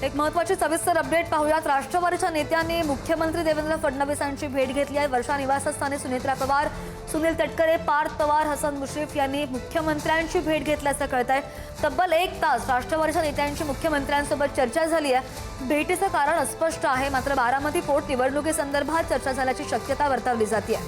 एक महत्त्वाची सविस्तर अपडेट पाहूयात। राष्ट्रवादीच्या नेत्यांनी मुख्यमंत्री देवेंद्र फडणवीसांची भेट घेतली आहे। वर्षा निवासस्थानी सुनेत्रा पवार, सुनील तटकरे, पार्थ पवार, हसन मुश्रीफ यांनी मुख्यमंत्र्यांची भेट घेतल्याचं कळतंय। तब्बल 1 तास राष्ट्रवादीच्या नेत्यांची मुख्यमंत्र्यांसोबत चर्चा झाली आहे। भेटीचं कारण अस्पष्ट आहे, मात्र बारामती पोट निवडणुकीसंदर्भात चर्चा झाल्याची शक्यता वर्तवली जाते।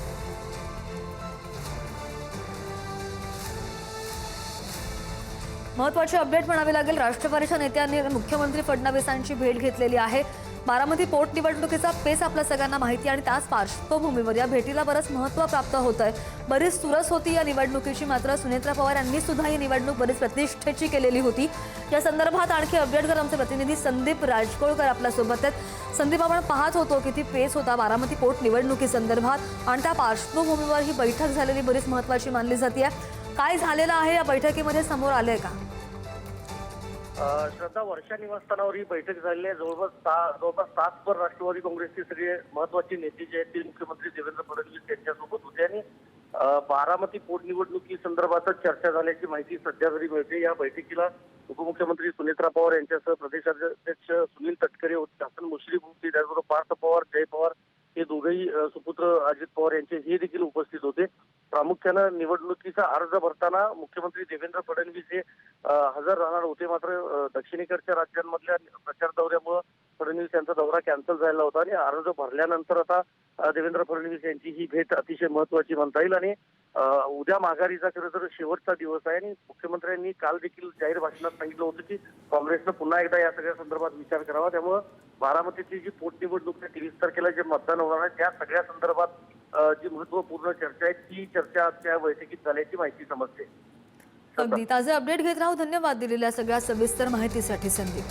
महत्त्वाची अपडेट म्हणावी लागेल। राष्ट्रवादीच्या नेत्यांनी मुख्यमंत्री फडणवीसांची भेट घेतलेली आहे। बारामती पोट निवडणुकीचा पेच आपल्या सगळ्यांना माहिती आणि त्याच पार्श्वभूमीवर या भेटीला बरंच महत्त्व प्राप्त होत आहे। बरीच चुरस होती या निवडणुकीची, मात्र सुनेत्रा पवार यांनी सुद्धा ही निवडणूक बरीच प्रतिष्ठेची केलेली होती। या संदर्भात आणखी अपडेट कर आमचे प्रतिनिधी संदीप राजकोळकर आपल्या सोबत आहेत। संदीप, आपण पाहत होतो किती पेच होता बारामती पोट निवडणुकी संदर्भात आणि त्या पार्श्वभूमीवर ही बैठक झालेली बरीच महत्त्वाची मानली जाते। काय झालेलं आहे या बैठकीमध्ये, समोर आलंय का? श्रद्धा, वर्षा निवासस्थानावर ही बैठक झालेली आहे। जवळपास 7 राष्ट्रवादी काँग्रेसचे सगळे महत्वाचे नेते जे आहेत ते मुख्यमंत्री देवेंद्र फडणवीस यांच्यासोबत होते आणि बारामती पोटनिवडणुकी संदर्भात चर्चा झाल्याची माहिती सध्या तरी मिळते। या बैठकीला उपमुख्यमंत्री सुनेत्रा पवार यांच्यासह प्रदेशाध्यक्ष सुनील तटकरे होते, हसन मुश्रीफ होते, त्याचबरोबर पार्थ पवार, जय पवार हे दोघेही सुपुत्र अजित पवार यांचे हे देखील उपस्थित होते। प्रामुख्यानं निवडणुकीचा अर्ज भरताना मुख्यमंत्री देवेंद्र फडणवीस हे हजर राहणार होते, मात्र दक्षिणेकडच्या राज्यांमधल्या प्रचार दौऱ्यामुळे फडणवीस यांचा दौरा कॅन्सल झालेला होता आणि अर्ज भरल्यानंतर आता देवेंद्र फडणवीस यांची ही भेट अतिशय महत्वाची म्हणता येईल आणि उद्या माघारीचा खरं तर शेवटचा दिवस आहे आणि मुख्यमंत्र्यांनी काल देखील जाहीर भाषणात सांगितलं होतं की काँग्रेसनं पुन्हा एकदा या सगळ्या संदर्भात विचार करावा। त्यामुळे बारामतीची जी पोटनिवडणूक 23 तारखेला जे मतदान होणार आहे त्या सगळ्या संदर्भात जी महत्वपूर्ण चर्चा आहे ती चर्चा त्या बैठकीत झाल्याची माहिती समजते। अगदी ताजे अपडेट घेत राहू। धन्यवाद दिलेल्या सगळ्या सविस्तर माहितीसाठी संदीप।